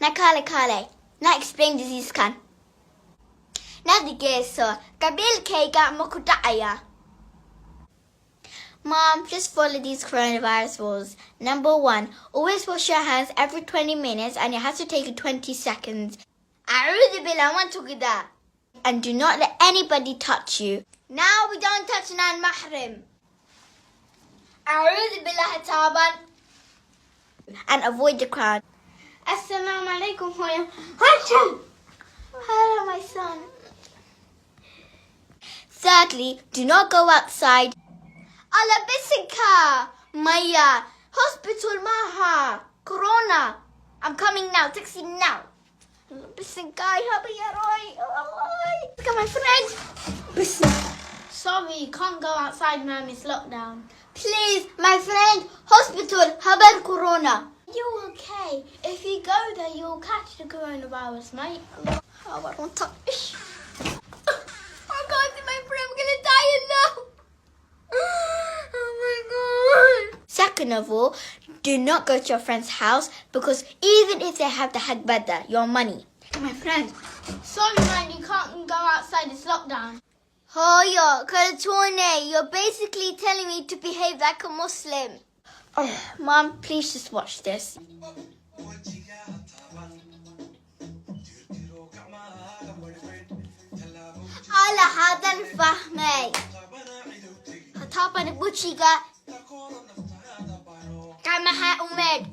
Nakale. Na explain disease kan. Navigator. Kabil kega makudaya. Mom, just follow these coronavirus rules. Number 1, always wash your hands every 20 minutes and it has to take 20 seconds. And do not let anybody touch you. Now we don't touch non-mahrim. And avoid the crowd. Assalamu alaikum. Hello, my son. Thirdly, do not go outside. Ala bisinka, Maya. Hospital maha. Corona. I'm coming now. Taxi now. Bisinka, look at my friend. Sorry, can't go outside, Mum. It's lockdown. Please, my friend. Hospital. Habar Corona. You're okay. If you go there, you'll catch the coronavirus, mate. Oh, I won't touch. I can't see my friend. I'm gonna die now. Oh my God. Second of all, do not go to your friend's house because even if they have the hagbada, your money. My friend. Sorry, man, you can't go outside. It's lockdown. Hoyo, Karatone, you're basically telling me to behave like a Muslim. Oh, Mom, please just watch this. Ala hadan fahmay. Hatapan buchiga. Kamaha umed.